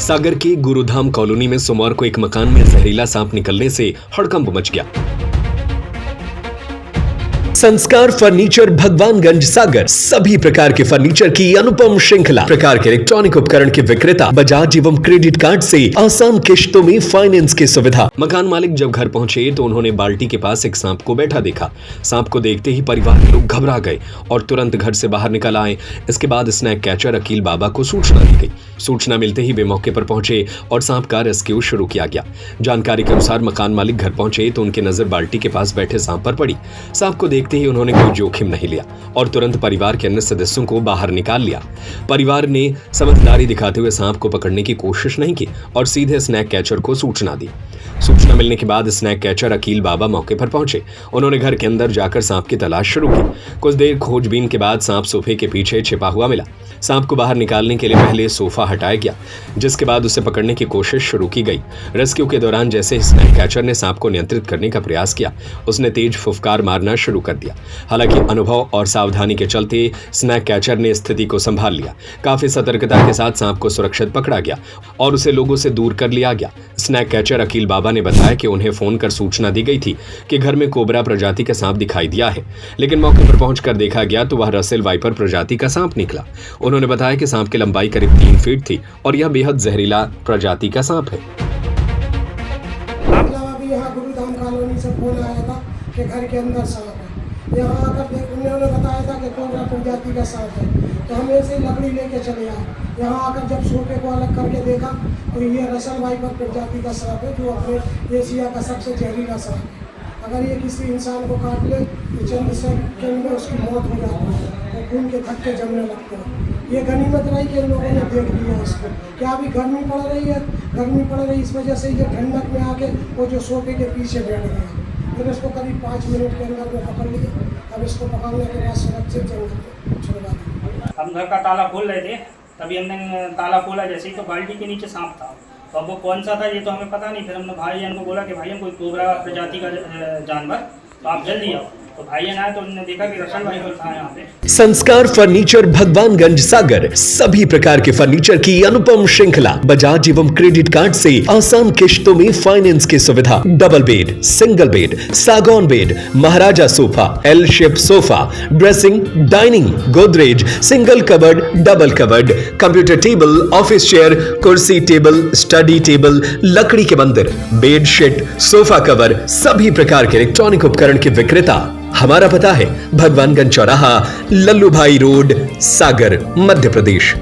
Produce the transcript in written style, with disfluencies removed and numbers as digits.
सागर की गुरुधाम कॉलोनी में सोमवार को एक मकान में जहरीला सांप निकलने से हड़कंप मच गया। संस्कार फर्नीचर, भगवानगंज, सागर। सभी प्रकार के फर्नीचर की अनुपम श्रृंखला, प्रकार के इलेक्ट्रॉनिक उपकरण के विक्रेता, बजाज एवं क्रेडिट कार्ड से आसान किश्तों में फाइनेंस की सुविधा। मकान मालिक जब घर पहुंचे तो उन्होंने बाल्टी के पास एक सांप को बैठा देखा। सांप को देखते ही परिवार के लोग घबरा गए और तुरंत घर से बाहर निकल आए। इसके बाद स्नैक कैचर अकील बाबा को सूचना दी गई। सूचना मिलते ही वे मौके पर पहुंचे और सांप का रेस्क्यू शुरू किया गया। जानकारी के अनुसार मकान मालिक घर पहुंचे तो उनकी नजर बाल्टी के पास बैठे सांप पर पड़ी। सांप को देखते ही उन्होंने कोई जोखिम नहीं लिया और तुरंत परिवार के अन्य सदस्यों को बाहर निकाल लिया। परिवार ने समझदारी दिखाते हुए सांप को पकड़ने की कोशिश नहीं की और सीधे स्नैक कैचर को सूचना दी। सूचना मिलने के बाद स्नैक कैचर अकील बाबा मौके पर पहुंचे। उन्होंने घर के अंदर जाकर सांप की तलाश शुरू की। कुछ देर खोजबीन के बाद सांप सोफे के पीछे छिपा हुआ मिला। सांप को बाहर निकालने के लिए पहले सोफा हटाया गया, जिसके बाद उसे पकड़ने की कोशिश शुरू की गई। रेस्क्यू के दौरान जैसे स्नैक कैचर ने सांप को नियंत्रित करने का प्रयास किया, उसने तेज फुफकार मारना शुरू कर दिया। हालांकि अनुभव और सावधानी के चलते स्नैक कैचर ने स्थिति को संभाल लिया। काफी सतर्कता के साथ सांप को सुरक्षित पकड़ा गया और उसे लोगों से दूर कर लिया गया। स्नैक कैचर अकील बाबा ने बताया कि उन्हें फोन कर सूचना दी गई थी कि घर में कोबरा प्रजाति का सांप दिखाई दिया है, लेकिन मौके पर पहुंचकर देखा गया तो वह रसेल वाइपर प्रजाति का सांप निकला। उन्होंने बताया कि सांप की लंबाई करीब 3 फीट थी और यह बेहद जहरीला प्रजाति का सांप है। अभी यहाँ गुरुधाम कॉलोनी से फोन आया था कि घर के अंदर सांप है। यहाँ आकर उन्होंने बताया था कि कोबरा प्रजाति का सांप है, तो हम ऐसे ही लकड़ी लेके चले आए। यहाँ आकर जब सोफे को अलग करके देखा तो ये रसेल वाइपर प्रजाति का सांप है, जो अपने एशिया का सबसे जहरीला सांप है। अगर ये किसी इंसान को काट ले तो चंद सेकंड में उसकी मौत हो जाती है और खून के थक्के जमने लगते हैं। ये गनीमत रही कि इन लोगों ने देख लिया इसको। क्या अभी गर्मी पड़ रही है, गर्मी पड़ रही इस वजह से ये ठंडक में आके वो जो सोफे के पीछे बैठ गया। फिर इसको करीब 5 मिनट के अंदर में पकड़ लिया। अब इसको पकड़ने के बाद सुरक्षित जंगल में छोड़वा दिया। हम घर का ताला खोल रहे थे, तभी हमने ताला खोला जैसे ही तो बाल्टी के नीचे सांप था। तो अब वो कौन सा था ये तो हमें पता नहीं। फिर हमने भाईजान को बोला कि भाईजान कोई कोबरा प्रजाति का जानवर, तो आप जल्दी आओ। तो भाईजान आए तो उन्होंने देखा कि रसेल वाइपर था यहाँ पे। संस्कार फर्नीचर, भगवानगंज, सागर। सभी प्रकार के फर्नीचर की अनुपम श्रृंखला, बजाज एवं क्रेडिट कार्ड से आसान किश्तों में फाइनेंस की सुविधा। डबल बेड, सिंगल बेड, सागौन bed, Maharaja sofa, L shape sofa, dressing, dining, Godrej, single cupboard, double cupboard, computer table, office chair, कुर्सी टेबल, स्टडी टेबल, लकड़ी के मंदिर, बेडशीट, सोफा कवर, सभी प्रकार के इलेक्ट्रॉनिक उपकरण के विक्रेता। हमारा पता है भगवानगंज चौराहा, लल्लू भाई रोड, सागर, मध्य प्रदेश।